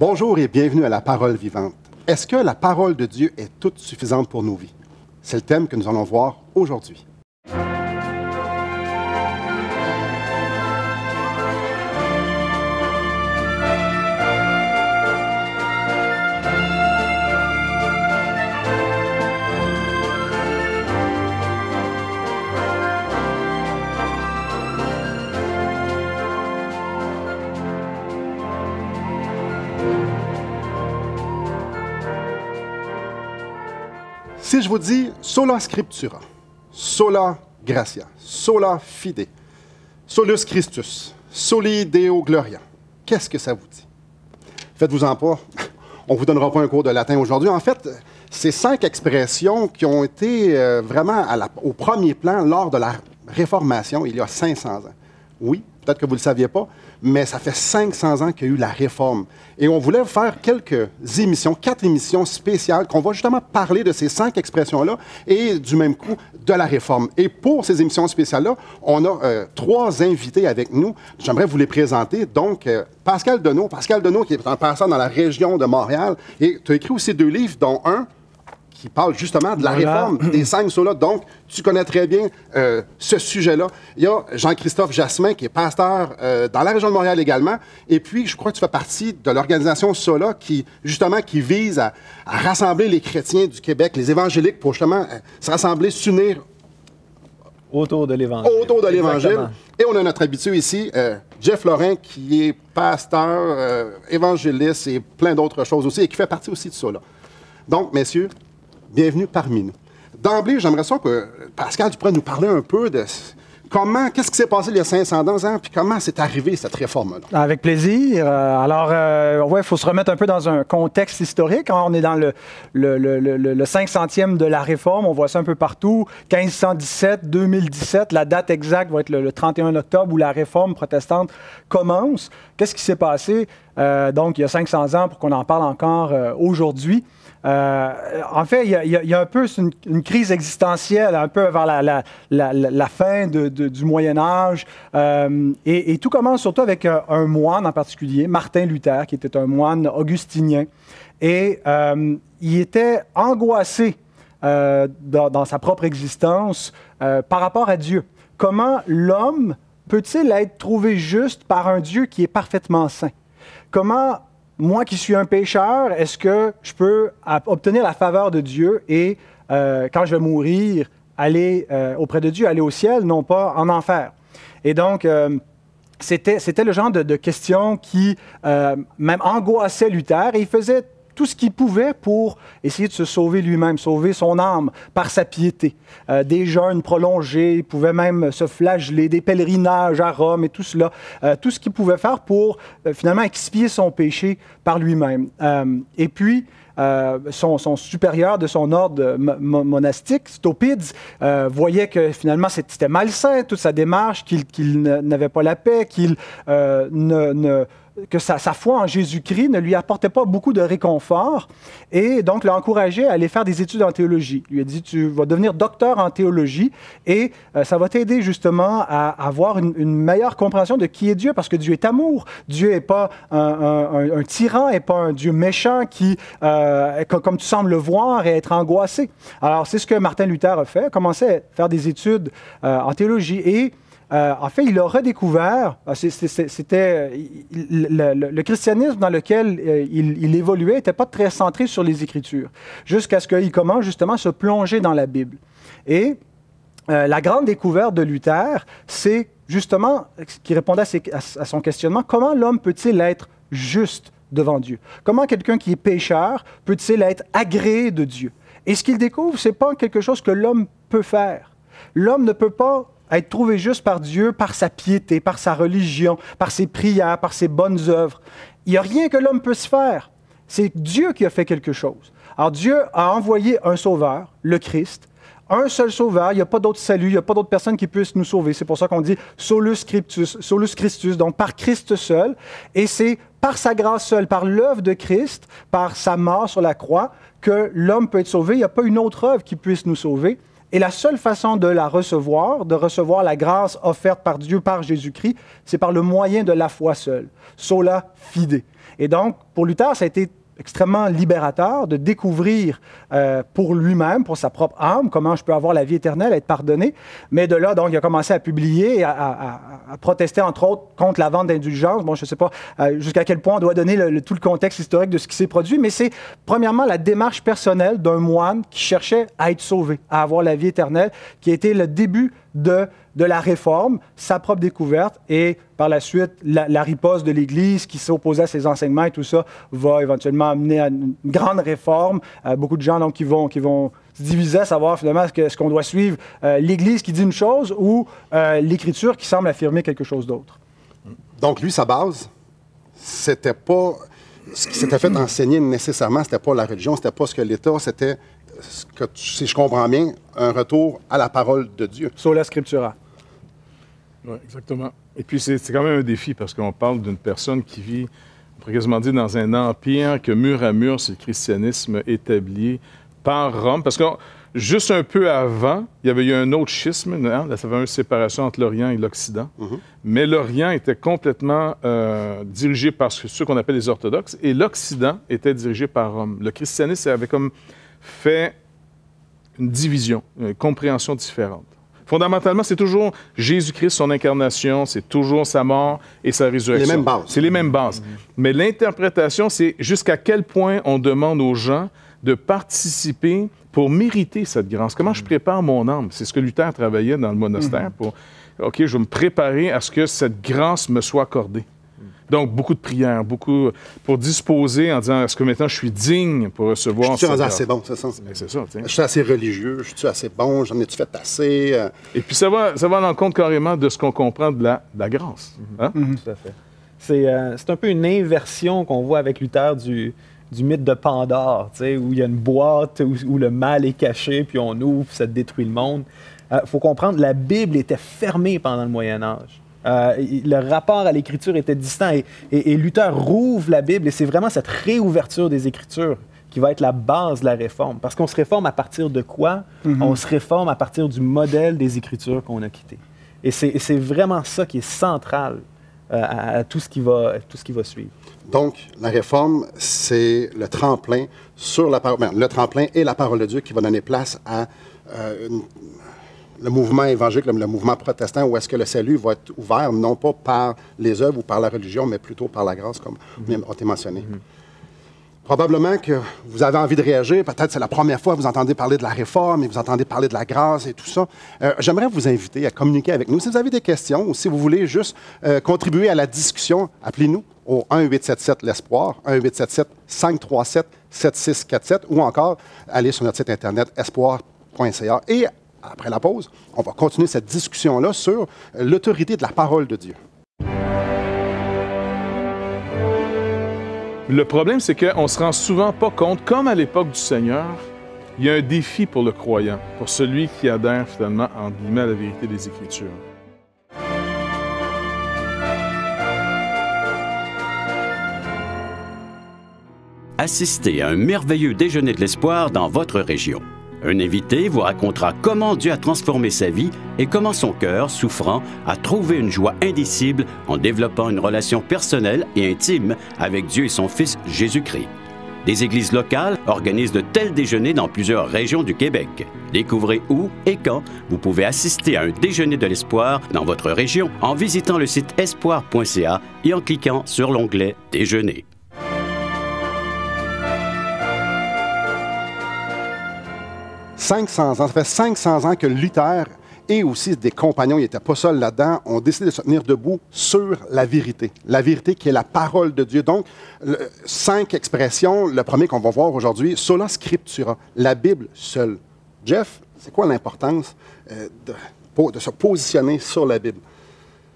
Bonjour et bienvenue à la Parole vivante. Est-ce que la parole de Dieu est toute suffisante pour nos vies? C'est le thème que nous allons voir aujourd'hui. Si je vous dis sola scriptura, sola gratia, sola fide, solus Christus, soli Deo gloria, qu'est-ce que ça vous dit? Faites-vous-en pas, on ne vous donnera pas un cours de latin aujourd'hui. En fait, c'est 5 expressions qui ont été vraiment au premier plan lors de la Réformation il y a 500 ans. Oui, peut-être que vous ne le saviez pas, mais ça fait 500 ans qu'il y a eu la Réforme. Et on voulait faire quelques émissions, 4 émissions spéciales, qu'on va justement parler de ces 5 expressions-là et du même coup de la Réforme. Et pour ces émissions spéciales-là, on a 3 invités avec nous. J'aimerais vous les présenter. Donc, Pascal Deneau qui est un pasteur dans la région de Montréal. Et tu as écrit aussi 2 livres, dont un qui parle justement de la réforme des 5 solas. Donc, tu connais très bien ce sujet-là. Il y a Jean-Christophe Jasmin, qui est pasteur dans la région de Montréal également. Et puis, je crois que tu fais partie de l'organisation Sola qui vise à rassembler les chrétiens du Québec, les évangéliques, pour justement se rassembler, s'unir autour de l'Évangile. Exactement. Et on a notre habitué ici, Jeff Lorrain, qui est pasteur, évangéliste et plein d'autres choses aussi, et qui fait partie aussi de Sola. Donc, messieurs, bienvenue parmi nous. D'emblée, j'aimerais ça que, Pascal, tu pourrais nous parler un peu de qu'est-ce qui s'est passé il y a 500 ans, puis comment c'est arrivé cette réforme-là? Avec plaisir. Il faut se remettre un peu dans un contexte historique. On est dans le 500e de la Réforme. On voit ça un peu partout. 1517, 2017, la date exacte va être le 31 octobre où la Réforme protestante commence. Qu'est-ce qui s'est passé donc il y a 500 ans pour qu'on en parle encore aujourd'hui? En fait, il y a un peu une crise existentielle, un peu vers la fin du Moyen Âge. Et tout commence surtout avec un moine en particulier, Martin Luther, qui était un moine augustinien. Et il était angoissé dans sa propre existence par rapport à Dieu. Comment l'homme peut-il être trouvé juste par un Dieu qui est parfaitement saint? Comment moi qui suis un pécheur, est-ce que je peux obtenir la faveur de Dieu et, quand je vais mourir, aller auprès de Dieu, aller au ciel, non pas en enfer? Et donc, c'était le genre de questions qui même angoissait Luther, et il faisait tout ce qu'il pouvait pour essayer de se sauver lui-même, sauver son âme par sa piété. Des jeûnes prolongés, il pouvait même se flageller, des pèlerinages à Rome et tout cela. Tout ce qu'il pouvait faire pour finalement expier son péché par lui-même. Et puis, son supérieur de son ordre monastique, Stopides, voyait que finalement c'était malsain, toute sa démarche, qu'il n'avait pas la paix, que sa foi en Jésus-Christ ne lui apportait pas beaucoup de réconfort, et donc l'a encouragé à aller faire des études en théologie. Il lui a dit, tu vas devenir docteur en théologie, et ça va t'aider justement à avoir une meilleure compréhension de qui est Dieu, parce que Dieu est amour. Dieu n'est pas un tyran, n'est pas un Dieu méchant qui, comme tu sembles le voir, et être angoissé. Alors, c'est ce que Martin Luther a fait, a commencé à faire des études en théologie, et en fait, il a redécouvert, le christianisme dans lequel il évoluait n'était pas très centré sur les Écritures, jusqu'à ce qu'il commence justement à se plonger dans la Bible. Et la grande découverte de Luther, c'est justement, qui répondait à son questionnement, comment l'homme peut-il être juste devant Dieu? Comment quelqu'un qui est pécheur peut-il être agréé de Dieu? Et ce qu'il découvre, ce n'est pas quelque chose que l'homme peut faire. L'homme ne peut pas être trouvé juste par Dieu, par sa piété, par sa religion, par ses prières, par ses bonnes œuvres. Il n'y a rien que l'homme puisse faire. C'est Dieu qui a fait quelque chose. Alors Dieu a envoyé un sauveur, le Christ, un seul sauveur, il n'y a pas d'autre salut, il n'y a pas d'autre personne qui puisse nous sauver. C'est pour ça qu'on dit solus Christus, donc par Christ seul. Et c'est par sa grâce seule, par l'œuvre de Christ, par sa mort sur la croix, que l'homme peut être sauvé. Il n'y a pas une autre œuvre qui puisse nous sauver. Et la seule façon de la recevoir, de recevoir la grâce offerte par Dieu, par Jésus-Christ, c'est par le moyen de la foi seule. Sola fide. Et donc, pour Luther, ça a été extrêmement libérateur de découvrir pour lui-même, pour sa propre âme, comment je peux avoir la vie éternelle, être pardonné. Mais de là, donc, il a commencé à publier, à protester, entre autres, contre la vente d'indulgences. Bon, je ne sais pas jusqu'à quel point on doit donner tout le contexte historique de ce qui s'est produit, mais c'est, premièrement, la démarche personnelle d'un moine qui cherchait à être sauvé, à avoir la vie éternelle, qui a été le début de la réforme, sa propre découverte, et par la suite, la riposte de l'Église qui s'opposait à ses enseignements et tout ça va éventuellement amener à une grande réforme. Beaucoup de gens donc, qui vont se diviser à savoir finalement ce qu'on doit suivre, l'Église qui dit une chose ou l'Écriture qui semble affirmer quelque chose d'autre. Donc lui, sa base, c'était pas ce qui s'était fait enseigner nécessairement, c'était pas la religion, c'était pas ce que l'État, c'était, si je comprends bien, un retour à la parole de Dieu. Sola Scriptura. Oui, exactement. Et puis, c'est quand même un défi parce qu'on parle d'une personne qui vit, on pourrait quasiment dire, dans un empire que mur à mur, c'est le christianisme établi par Rome. Parce que juste un peu avant, il y avait eu un autre schisme, hein? Là, ça avait une séparation entre l'Orient et l'Occident. Mais l'Orient était complètement dirigé par ceux qu'on appelle les orthodoxes et l'Occident était dirigé par Rome. Le christianisme avait comme fait une division, une compréhension différente. Fondamentalement, c'est toujours Jésus-Christ, son incarnation, c'est toujours sa mort et sa résurrection. Les mêmes bases. C'est les mêmes bases. Mais l'interprétation, c'est jusqu'à quel point on demande aux gens de participer pour mériter cette grâce. Comment je prépare mon âme? C'est ce que Luther travaillait dans le monastère pour, OK, je vais me préparer à ce que cette grâce me soit accordée. Donc, beaucoup de prières, beaucoup pour disposer en disant, est-ce que maintenant je suis digne pour recevoir Je suis cette assez bon, c'est ça? C'est ça, tu sais. Je suis assez religieux, je suis assez bon, j'en ai-tu fait assez? Et puis, ça va à l'encontre carrément de ce qu'on comprend de la grâce. Hein? Tout à fait. C'est un peu une inversion qu'on voit avec Luther du mythe de Pandore, tu sais, où il y a une boîte où le mal est caché, puis on ouvre, puis ça détruit le monde. Faut comprendre, la Bible était fermée pendant le Moyen Âge. Le rapport à l'Écriture était distant et Luther rouvre la Bible et c'est vraiment cette réouverture des Écritures qui va être la base de la réforme. Parce qu'on se réforme à partir de quoi? On se réforme à partir du modèle des Écritures qu'on a quitté. Et c'est vraiment ça qui est central à tout ce qui va suivre. Donc, la réforme, c'est le tremplin sur la parole, le tremplin et la parole de Dieu qui va donner place à le mouvement évangélique, le mouvement protestant, où est-ce que le salut va être ouvert, non pas par les œuvres ou par la religion, mais plutôt par la grâce, comme a été mentionné. Probablement que vous avez envie de réagir. Peut-être c'est la première fois que vous entendez parler de la réforme et vous entendez parler de la grâce et tout ça. J'aimerais vous inviter à communiquer avec nous. Si vous avez des questions ou si vous voulez juste contribuer à la discussion, appelez-nous au 1-877-L'Espoir, 1-877-537-7647 ou encore allez sur notre site internet espoir.ca. Et après la pause, on va continuer cette discussion-là sur l'autorité de la parole de Dieu. Le problème, c'est qu'on ne se rend souvent pas compte, comme à l'époque du Seigneur, il y a un défi pour le croyant, pour celui qui adhère finalement, entre guillemets, à la vérité des Écritures. Assistez à un merveilleux déjeuner de l'espoir dans votre région. Un invité vous racontera comment Dieu a transformé sa vie et comment son cœur, souffrant, a trouvé une joie indicible en développant une relation personnelle et intime avec Dieu et son Fils Jésus-Christ. Des églises locales organisent de tels déjeuners dans plusieurs régions du Québec. Découvrez où et quand vous pouvez assister à un déjeuner de l'espoir dans votre région en visitant le site espoir.ca et en cliquant sur l'onglet « Déjeuner ». 500 ans, ça fait 500 ans que Luther et aussi des compagnons, ils n'étaient pas seuls là-dedans, ont décidé de se tenir debout sur la vérité qui est la parole de Dieu. Donc, 5 expressions. Le premier qu'on va voir aujourd'hui, sola scriptura, la Bible seule. Jeff, c'est quoi l'importance de se positionner sur la Bible?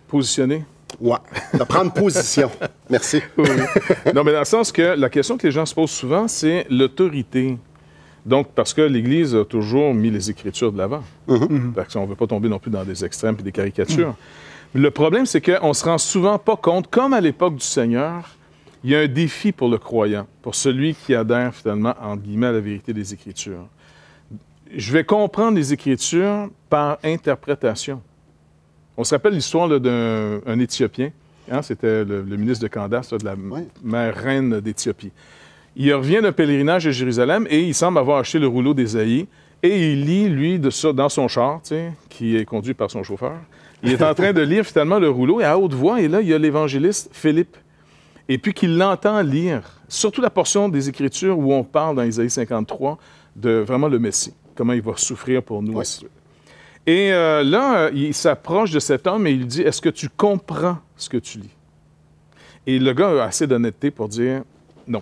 Positionner? Oui, de prendre position. Merci. Oui. Non, mais dans le sens que la question que les gens se posent souvent, c'est l'autorité. Donc, parce que l'Église a toujours mis les Écritures de l'avant. Parce qu'on ne veut pas tomber non plus dans des extrêmes et des caricatures. Le problème, c'est qu'on ne se rend souvent pas compte, comme à l'époque du Seigneur, il y a un défi pour le croyant, pour celui qui adhère finalement, entre guillemets, à la vérité des Écritures. je vais comprendre les Écritures par interprétation. On se rappelle l'histoire d'un Éthiopien. Hein, c'était le ministre de Candace, de la mère reine d'Éthiopie. Il revient d'un pèlerinage à Jérusalem et il semble avoir acheté le rouleau d'Ésaïe et il lit, lui, de ça dans son char, qui est conduit par son chauffeur. Il est en train de lire finalement le rouleau et à haute voix, et là, il y a l'évangéliste Philippe. Et puis qu'il l'entend lire, surtout la portion des Écritures où on parle dans Isaïe 53 de vraiment le Messie, comment il va souffrir pour nous. Oui. Et là, il s'approche de cet homme et il lui dit, est-ce que tu comprends ce que tu lis? Et le gars a assez d'honnêteté pour dire, non.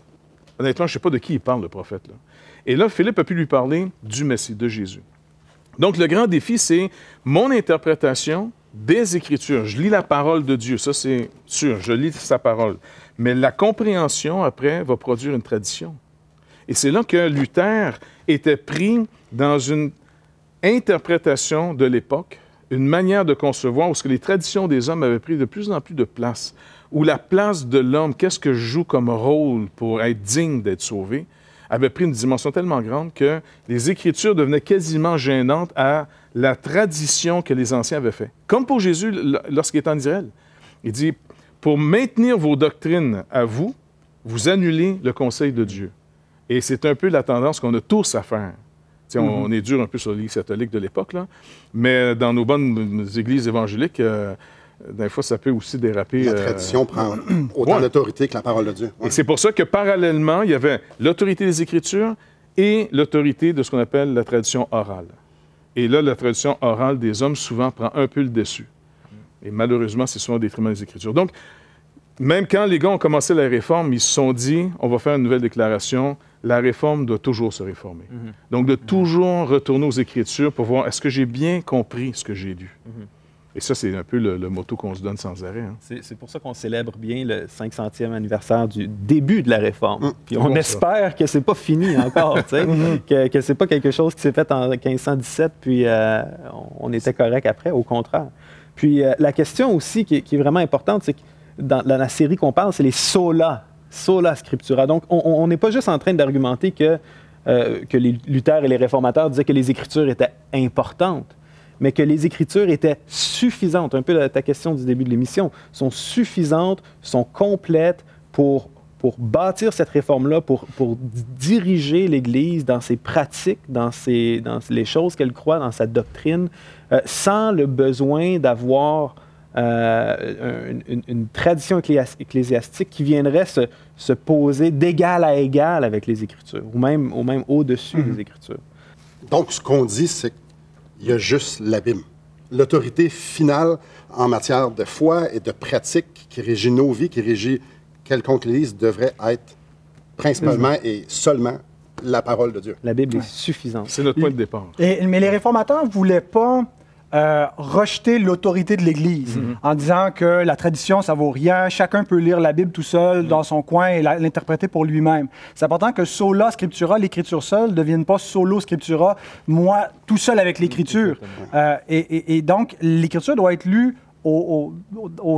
Honnêtement, je ne sais pas de qui il parle, le prophète. Là. Et là, Philippe a pu lui parler du Messie, de Jésus. Donc, le grand défi, c'est mon interprétation des Écritures. Je lis la parole de Dieu, ça c'est sûr, je lis sa parole. Mais la compréhension, après, va produire une tradition. Et c'est là que Luther était pris dans une interprétation de l'époque, une manière de concevoir où ce que les traditions des hommes avaient pris de plus en plus de place, où la place de l'homme, qu'est-ce que je joue comme rôle pour être digne d'être sauvé, avait pris une dimension tellement grande que les Écritures devenaient quasiment gênantes à la tradition que les anciens avaient faite. Comme pour Jésus lorsqu'il est en Israël. Il dit, pour maintenir vos doctrines à vous, vous annulez le conseil de Dieu. Et c'est un peu la tendance qu'on a tous à faire. On est dur un peu sur l'Église catholique de l'époque, là, mais dans nos bonnes églises évangéliques, des fois, ça peut aussi déraper. La tradition prend autant d'autorité que la parole de Dieu. Et c'est pour ça que parallèlement, il y avait l'autorité des Écritures et l'autorité de ce qu'on appelle la tradition orale. Et là, la tradition orale des hommes souvent prend un peu le dessus. Et malheureusement, c'est souvent au détriment des Écritures. Donc, même quand les gars ont commencé la réforme, ils se sont dit, on va faire une nouvelle déclaration, la réforme doit toujours se réformer. Donc, de toujours retourner aux Écritures pour voir, est-ce que j'ai bien compris ce que j'ai lu? Et ça, c'est un peu le motto qu'on se donne sans arrêt. Hein. C'est pour ça qu'on célèbre bien le 500e anniversaire du début de la réforme. Puis on espère que c'est pas fini encore, que c'est pas quelque chose qui s'est fait en 1517, puis on était correct après, au contraire. Puis la question aussi qui est vraiment importante, c'est que dans la série qu'on parle, c'est les sola scriptura. Donc, on n'est pas juste en train d'argumenter que les Luther et les réformateurs disaient que les Écritures étaient importantes, mais que les Écritures étaient suffisantes, un peu ta question du début de l'émission, sont suffisantes, sont complètes pour bâtir cette réforme-là, pour diriger l'Église dans ses pratiques, dans les choses qu'elle croit, dans sa doctrine, sans le besoin d'avoir une tradition ecclésiastique qui viendrait se poser d'égal à égal avec les Écritures, ou même au-dessus des Écritures. Donc, ce qu'on dit, c'est qu'il y a juste la Bible. L'autorité finale en matière de foi et de pratique qui régit nos vies, qui régit quelconque Église, devrait être principalement et seulement la parole de Dieu. La Bible est suffisante. C'est notre point de départ. Mais les réformateurs ne voulaient pas rejeter l'autorité de l'Église en disant que la tradition, ça vaut rien, chacun peut lire la Bible tout seul dans son coin et l'interpréter pour lui-même. C'est important que sola scriptura, l'Écriture seule, ne devienne pas solo scriptura, moi tout seul avec l'Écriture. Et donc, l'Écriture doit être lue au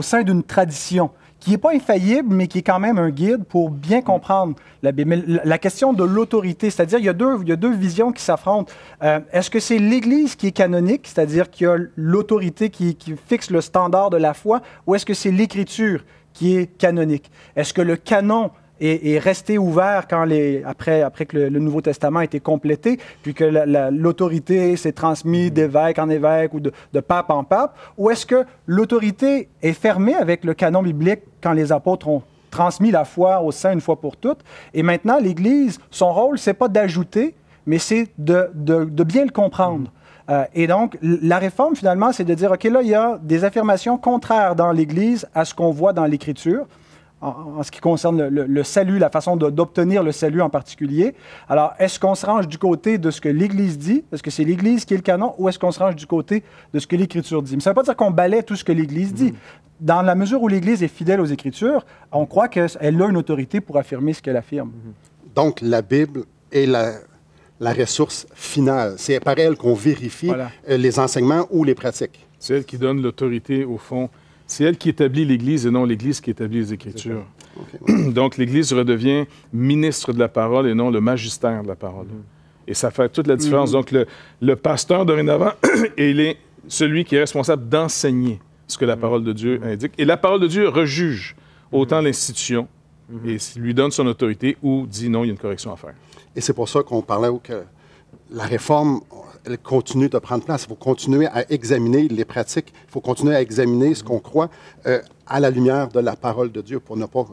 sein d'une tradition qui n'est pas infaillible, mais qui est quand même un guide pour bien comprendre la Bible. Mais la question de l'autorité, c'est-à-dire il y a deux visions qui s'affrontent. Est-ce que c'est l'Église qui est canonique, c'est-à-dire qui a l'autorité qui fixe le standard de la foi, ou est-ce que c'est l'Écriture qui est canonique? Est-ce que le canon est resté ouvert après que le Nouveau Testament a été complété, puis que l'autorité s'est transmise d'évêque en évêque ou de pape en pape, ou est-ce que l'autorité est fermée avec le canon biblique quand les apôtres ont transmis la foi aux saints une fois pour toutes, et maintenant l'Église, son rôle, c'est pas d'ajouter, mais c'est de bien le comprendre. Et donc, la réforme, finalement, c'est de dire, OK, là, il y a des affirmations contraires dans l'Église à ce qu'on voit dans l'Écriture, en ce qui concerne le salut, la façon d'obtenir le salut en particulier. Alors, est-ce qu'on se range du côté de ce que l'Église dit? Est-ce que c'est l'Église qui est le canon? Ou est-ce qu'on se range du côté de ce que l'Écriture dit? Mais ça ne veut pas dire qu'on balaie tout ce que l'Église dit. Dans la mesure où l'Église est fidèle aux Écritures, on croit qu'elle a une autorité pour affirmer ce qu'elle affirme. Donc, la Bible est la ressource finale. C'est par elle qu'on vérifie les enseignements ou les pratiques. C'est elle qui donne l'autorité, au fond. C'est elle qui établit l'Église et non l'Église qui établit les Écritures. Okay. Donc, l'Église redevient ministre de la parole et non le magistère de la parole. Et ça fait toute la différence. Donc, le pasteur, dorénavant, il est celui qui est responsable d'enseigner ce que la parole de Dieu indique. Et la parole de Dieu rejuge autant l'institution et lui donne son autorité ou dit non, il y a une correction à faire. Et c'est pour ça qu'on parlait que la réforme, elle continue de prendre place. Il faut continuer à examiner les pratiques. Il faut continuer à examiner ce qu'on croit à la lumière de la parole de Dieu pour ne pas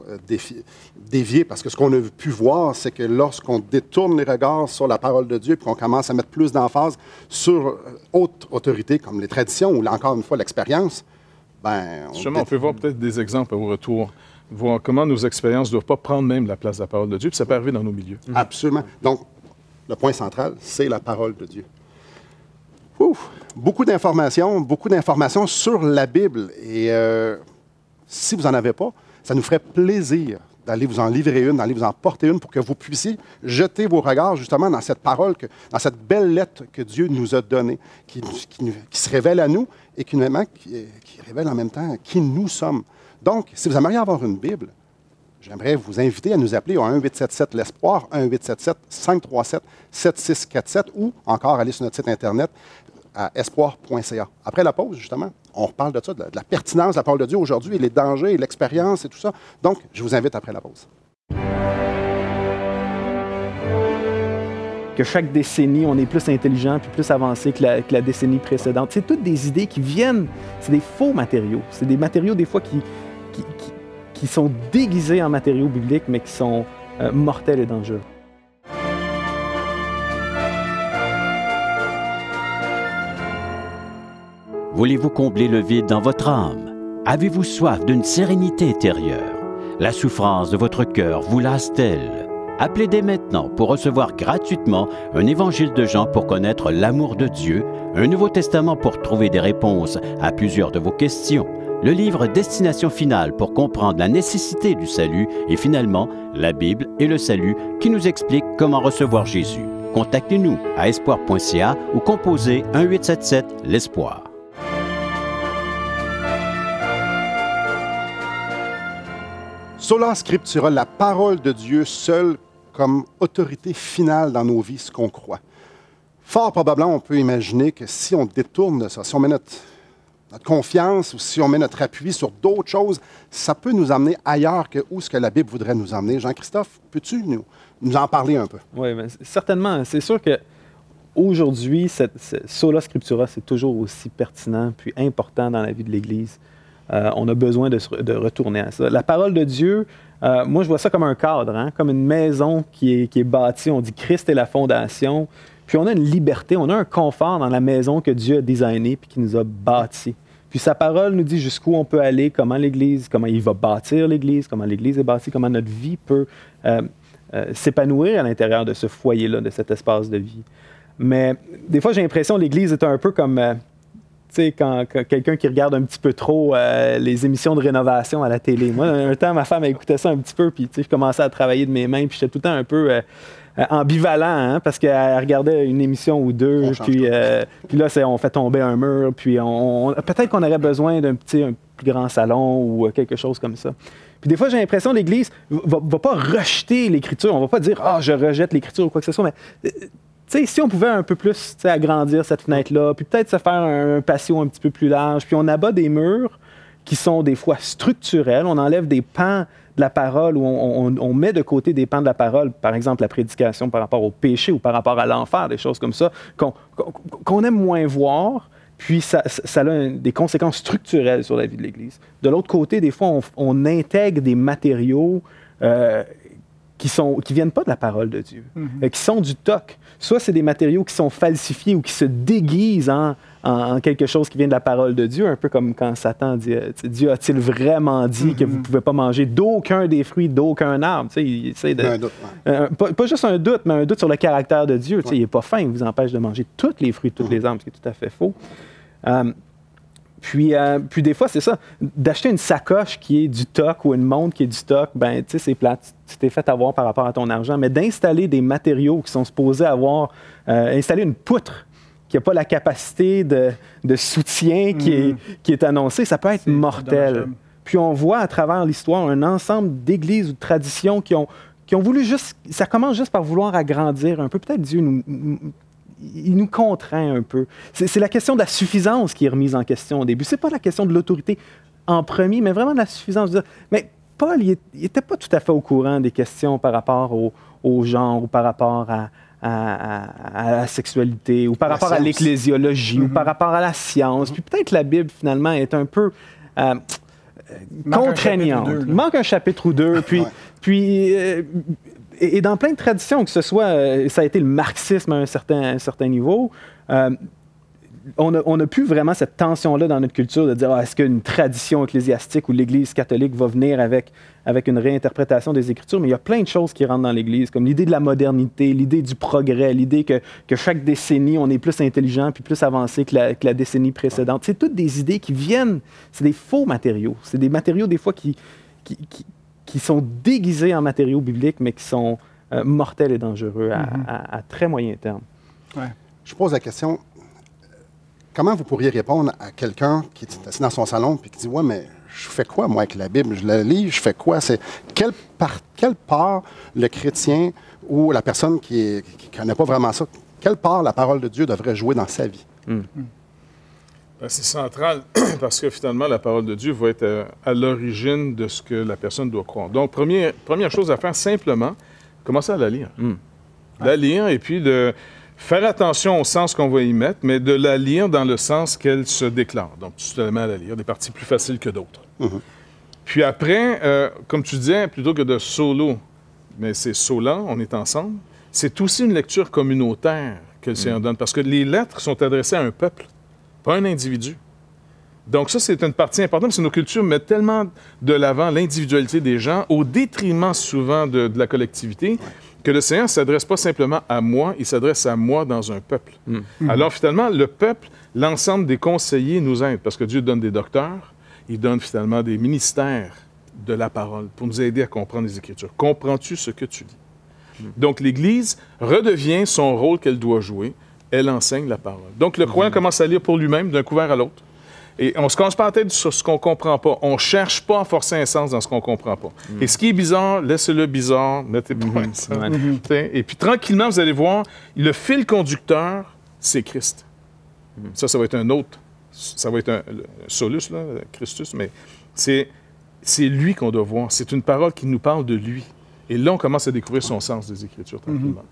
dévier. Parce que ce qu'on a pu voir, c'est que lorsqu'on détourne les regards sur la parole de Dieu et qu'on commence à mettre plus d'emphase sur autres autorités comme les traditions ou, encore une fois, l'expérience, justement, on peut voir peut-être des exemples au retour, voir comment nos expériences ne doivent pas prendre même la place de la parole de Dieu, puis ça peut arriver dans nos milieux. Absolument. Donc, le point central, c'est la parole de Dieu. Ouf, beaucoup d'informations sur la Bible. Et si vous n'en avez pas, ça nous ferait plaisir d'aller vous en livrer une, d'aller vous en porter une pour que vous puissiez jeter vos regards justement dans cette parole, dans cette belle lettre que Dieu nous a donnée, qui se révèle à nous et qui révèle en même temps qui nous sommes. Donc, si vous aimeriez avoir une Bible, j'aimerais vous inviter à nous appeler au 1-877-L'Espoir, 1-877-537-7647 ou encore aller sur notre site Internet à espoir.ca. Après la pause, justement, on reparle de ça, de la pertinence de la parole de Dieu aujourd'hui, et les dangers, et l'expérience et tout ça. Donc, je vous invite après la pause. Que chaque décennie, on est plus intelligent puis plus avancé que la décennie précédente. C'est toutes des idées qui viennent, c'est des faux matériaux. C'est des matériaux, des fois, qui sont déguisés en matériaux bibliques, mais qui sont mortels et dangereux. Voulez-vous combler le vide dans votre âme? Avez-vous soif d'une sérénité intérieure? La souffrance de votre cœur vous lasse-t-elle? Appelez dès maintenant pour recevoir gratuitement un évangile de Jean pour connaître l'amour de Dieu, un Nouveau Testament pour trouver des réponses à plusieurs de vos questions, le livre Destination finale pour comprendre la nécessité du salut et finalement la Bible et le salut qui nous explique comment recevoir Jésus. Contactez-nous à espoir.ca ou composez 1-877-l'Espoir. Sola Scriptura, la parole de Dieu seule comme autorité finale dans nos vies, ce qu'on croit. Fort probablement, on peut imaginer que si on détourne ça, si on met notre confiance ou si on met notre appui sur d'autres choses, ça peut nous emmener ailleurs que où ce que la Bible voudrait nous emmener. Jean-Christophe, peux-tu nous en parler un peu? Oui, bien, certainement. C'est sûr qu'aujourd'hui, Sola Scriptura, c'est toujours aussi pertinent puis important dans la vie de l'Église. On a besoin de retourner à ça. La parole de Dieu, moi, je vois ça comme un cadre, comme une maison qui est bâtie. On dit Christ est la fondation. Puis on a une liberté, on a un confort dans la maison que Dieu a designée puis qui nous a bâtie. Puis sa parole nous dit jusqu'où on peut aller, comment il va bâtir l'Église, comment l'Église est bâtie, comment notre vie peut s'épanouir à l'intérieur de ce foyer-là, de cet espace de vie. Mais des fois, j'ai l'impression que l'Église est un peu comme... tu sais, quand quelqu'un qui regarde un petit peu trop les émissions de rénovation à la télé. Moi, un temps, ma femme écoutait ça un petit peu, puis je commençais à travailler de mes mains, puis j'étais tout le temps un peu ambivalent, parce qu'elle regardait une émission ou deux, puis là, on fait tomber un mur, puis peut-être qu'on aurait besoin un plus grand salon ou quelque chose comme ça. Puis des fois, j'ai l'impression que l'Église ne va pas rejeter l'Écriture. On ne va pas dire « Ah, je rejette l'Écriture » ou quoi que ce soit, mais... si on pouvait un peu plus agrandir cette fenêtre-là, puis peut-être se faire un patio un petit peu plus large, puis on abat des murs qui sont des fois structurels, on enlève des pans de la parole ou on met de côté des pans de la parole, par exemple la prédication par rapport au péché ou par rapport à l'enfer, des choses comme ça, qu'on aime moins voir, puis ça a des conséquences structurelles sur la vie de l'Église. De l'autre côté, des fois, on intègre des matériaux qui viennent pas de la parole de Dieu, qui sont du toc. Soit c'est des matériaux qui sont falsifiés ou qui se déguisent en quelque chose qui vient de la parole de Dieu, un peu comme quand Satan dit « Dieu a-t-il vraiment dit que vous ne pouvez pas manger d'aucun des fruits d'aucun arbre? » Il essaie de... pas juste un doute, mais un doute sur le caractère de Dieu. Il n'est pas fin, il vous empêche de manger tous les fruits de tous les arbres, ce qui est tout à fait faux. Puis des fois, c'est ça, d'acheter une sacoche qui est du toc ou une montre qui est du toc, ben tu sais, c'est plate, tu t'es fait avoir par rapport à ton argent, mais d'installer des matériaux qui sont supposés avoir, installer une poutre qui n'a pas la capacité de soutien qui est annoncée, ça peut être mortel. Puis on voit à travers l'histoire un ensemble d'églises ou de traditions qui qui ont voulu juste... Ça commence juste par vouloir agrandir un peu. Peut-être Dieu il nous contraint un peu. C'est la question de la suffisance qui est remise en question au début. C'est pas la question de l'autorité en premier, mais vraiment de la suffisance. Mais Paul, il n'était pas tout à fait au courant des questions par rapport au genre ou par rapport à la sexualité ou par rapport à l'ecclésiologie ou par rapport à la science. Puis peut-être la Bible, finalement, est un peu contraignante. Il manque un chapitre ou deux. Et dans plein de traditions, que ce soit, ça a été le marxisme à un certain niveau, on n'a plus vraiment cette tension-là dans notre culture de dire est-ce qu'une tradition ecclésiastique ou l'Église catholique va venir avec une réinterprétation des Écritures, mais il y a plein de choses qui rentrent dans l'Église, comme l'idée de la modernité, l'idée du progrès, l'idée que chaque décennie, on est plus intelligent puis plus avancé que la décennie précédente. C'est toutes des idées qui viennent, c'est des faux matériaux. C'est des matériaux, des fois, qui sont déguisés en matériaux bibliques, mais qui sont mortels et dangereux à très moyen terme. Ouais. Je pose la question, comment vous pourriez répondre à quelqu'un qui est assis dans son salon et qui dit « Ouais, mais je fais quoi, moi, avec la Bible? Je la lis, je fais quoi? » C'est quelle part le chrétien ou la personne qui ne connaît pas vraiment ça, quelle part la parole de Dieu devrait jouer dans sa vie? C'est central parce que finalement, la parole de Dieu va être à l'origine de ce que la personne doit croire. Donc, première chose à faire, simplement, commencer à la lire. La lire et puis de faire attention au sens qu'on va y mettre, mais de la lire dans le sens qu'elle se déclare. Donc, tu te mets à la lire, des parties plus faciles que d'autres. Puis après, comme tu disais, plutôt que de solo, mais c'est sola, on est ensemble, c'est aussi une lecture communautaire que le Seigneur donne, parce que les lettres sont adressées à un peuple, pas un individu. Donc ça, c'est une partie importante, parce que nos cultures mettent tellement de l'avant l'individualité des gens, au détriment souvent de la collectivité, que le Seigneur ne s'adresse pas simplement à moi, il s'adresse à moi dans un peuple. Alors finalement, le peuple, l'ensemble des conseillers nous aident, parce que Dieu donne des docteurs, il donne finalement des ministères de la parole pour nous aider à comprendre les Écritures. Comprends-tu ce que tu lis? Donc l'Église redevient son rôle qu'elle doit jouer, elle enseigne la parole. Donc le croyant commence à lire pour lui-même d'un couvert à l'autre. Et on ne se casse pas la tête sur ce qu'on ne comprend pas. On ne cherche pas à forcer un sens dans ce qu'on ne comprend pas. Et ce qui est bizarre, laissez-le bizarre, mettez pas un sens. Et puis tranquillement, vous allez voir, le fil conducteur, c'est Christ. Ça va être un autre. Ça va être un solus, là, Christus, mais c'est lui qu'on doit voir. C'est une parole qui nous parle de lui. Et là, on commence à découvrir son sens des Écritures tranquillement.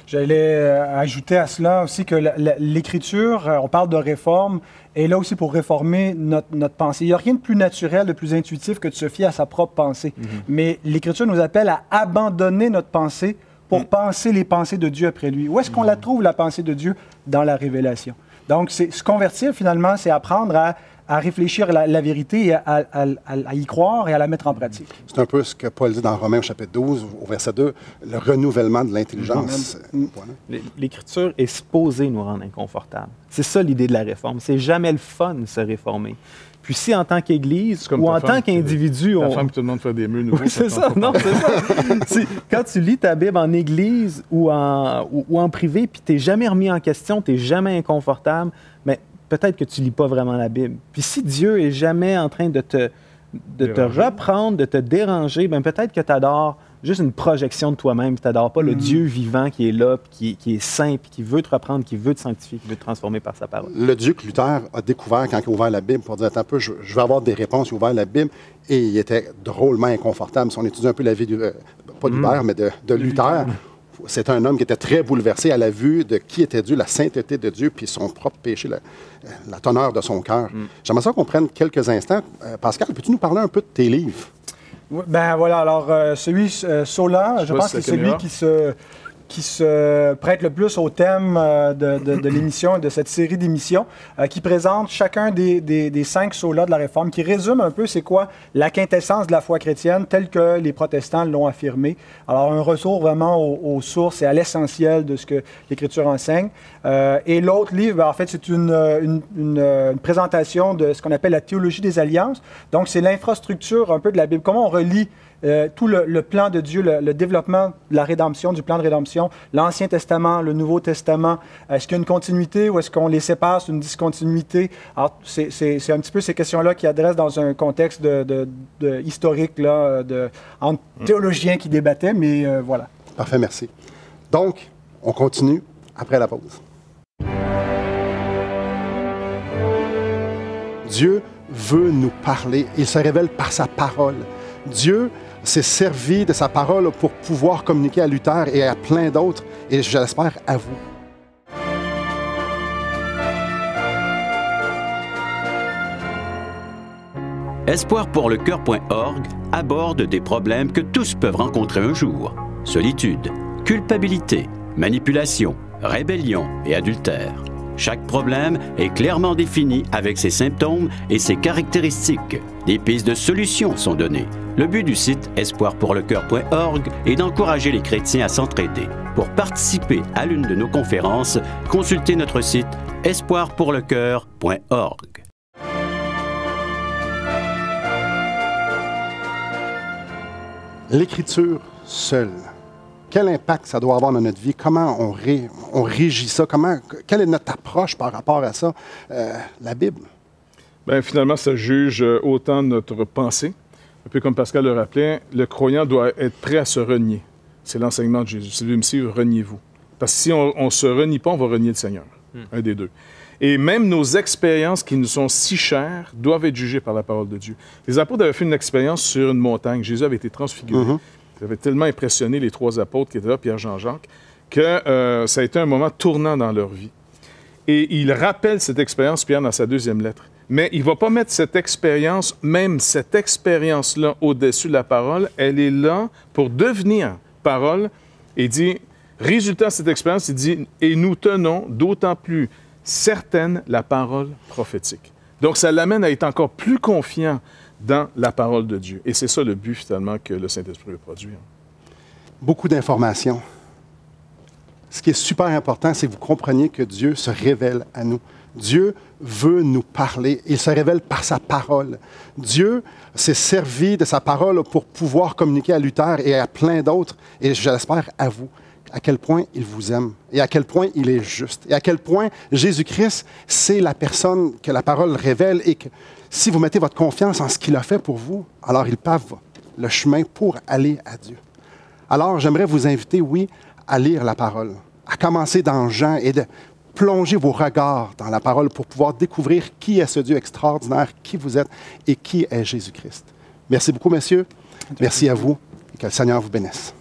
J'allais ajouter à cela aussi que l'Écriture, on parle de réforme, est là aussi pour réformer notre pensée. Il n'y a rien de plus naturel, de plus intuitif que de se fier à sa propre pensée. Mais l'Écriture nous appelle à abandonner notre pensée pour penser les pensées de Dieu après lui. Où est-ce qu'on la trouve, la pensée de Dio? Dans la révélation. Donc, se convertir, finalement, c'est apprendre à réfléchir à la vérité et à y croire et à la mettre en pratique. C'est un peu ce que Paul dit dans Romains au chapitre 12, au verset 2, le renouvellement de l'intelligence. Voilà. L'Écriture est supposée nous rendre inconfortables. C'est ça l'idée de la réforme. C'est jamais le fun de se réformer. Puis si en tant qu'Église ou en tant qu'individu... Ta femme qui te demande de faire des murs nouveaux. Oui, c'est ça. Non, c'est ça. Quand tu lis ta Bible en Église ou en privé, puis tu n'es jamais remis en question, tu n'es jamais inconfortable, mais peut-être que tu ne lis pas vraiment la Bible. Puis si Dieu est jamais en train de te reprendre, de te déranger, bien peut-être que tu adores juste une projection de toi-même, puis tu n'adores pas le Dieu vivant qui est là, puis qui est saint, puis qui veut te reprendre, qui veut te sanctifier, qui veut te transformer par sa parole. Le Dieu que Luther a découvert quand il a ouvert la Bible pour dire « Attends un peu, je vais avoir des réponses », il a ouvert la Bible, et il était drôlement inconfortable. Si on étudie un peu la vie, pas d'Hubert, mais de Luther, c'est un homme qui était très bouleversé à la vue de qui était Dieu, la sainteté de Dieu, puis son propre péché, la teneur de son cœur. J'aimerais ça qu'on prenne quelques instants. Pascal, peux-tu nous parler un peu de tes livres? Ben voilà, alors celui Sola, je pense que c'est celui qui se prête le plus au thème de l'émission, de cette série d'émissions, qui présente chacun des 5 solas de la Réforme, qui résume un peu c'est quoi la quintessence de la foi chrétienne, telle que les protestants l'ont affirmé. Alors, un retour vraiment aux sources et à l'essentiel de ce que l'Écriture enseigne. Et l'autre livre, en fait, c'est une présentation de ce qu'on appelle la théologie des alliances. Donc, c'est l'infrastructure un peu de la Bible. Comment on relie tout le plan de Dieu, le développement de la rédemption, du plan de rédemption séparation. L'Ancien Testament, le Nouveau Testament, est-ce qu'il y a une continuité ou est-ce qu'on les sépare, c'est une discontinuité? Alors, c'est un petit peu ces questions-là qui adressent dans un contexte historique, là, entre théologiens qui débattaient, mais voilà. Parfait, merci. Donc, on continue après la pause. Dieu veut nous parler. Il se révèle par sa parole. Dieu s'est servi de sa parole pour pouvoir communiquer à Luther et à plein d'autres, et je l'espère à vous. Espoirpourlecoeur.org aborde des problèmes que tous peuvent rencontrer un jour. Solitude, culpabilité, manipulation, rébellion et adultère. Chaque problème est clairement défini avec ses symptômes et ses caractéristiques. Des pistes de solutions sont données. Le but du site espoirpourlecoeur.org est d'encourager les chrétiens à s'entraider. Pour participer à l'une de nos conférences, consultez notre site espoirpourlecoeur.org. L'Écriture seule, quel impact ça doit avoir dans notre vie? Comment on régit ça? Quelle est notre approche par rapport à ça? La Bible. Bien, finalement, ça juge autant notre pensée. Un peu comme Pascal le rappelait, le croyant doit être prêt à se renier. C'est l'enseignement de Jésus. C'est lui aussi, reniez-vous. Parce que si on ne se renie pas, on va renier le Seigneur. Un des deux. Et même nos expériences qui nous sont si chères doivent être jugées par la parole de Dieu. Les apôtres avaient fait une expérience sur une montagne. Jésus avait été transfiguré. Ça avait tellement impressionné les trois apôtres qui étaient là, Pierre, Jean, Jacques, que ça a été un moment tournant dans leur vie. Et il rappelle cette expérience, Pierre, dans sa deuxième lettre. Mais il ne va pas mettre cette expérience, même cette expérience-là, au-dessus de la parole. Elle est là pour devenir parole. Et il dit, résultat de cette expérience, il dit, et nous tenons d'autant plus certaine la parole prophétique. Donc, ça l'amène à être encore plus confiant dans la parole de Dieu. Et c'est ça le but, finalement, que le Saint-Esprit veut produire. Beaucoup d'informations. Ce qui est super important, c'est que vous compreniez que Dieu se révèle à nous. Dieu veut nous parler. Il se révèle par sa parole. Dieu s'est servi de sa parole pour pouvoir communiquer à Luther et à plein d'autres, et je l'espère à vous, à quel point il vous aime et à quel point il est juste et à quel point Jésus-Christ, c'est la personne que la parole révèle et que si vous mettez votre confiance en ce qu'il a fait pour vous, alors il pave le chemin pour aller à Dieu. Alors, j'aimerais vous inviter, oui, à lire la parole, à commencer dans Jean et de plonger vos regards dans la parole pour pouvoir découvrir qui est ce Dieu extraordinaire, qui vous êtes et qui est Jésus-Christ. Merci beaucoup, messieurs. Merci à vous et que le Seigneur vous bénisse.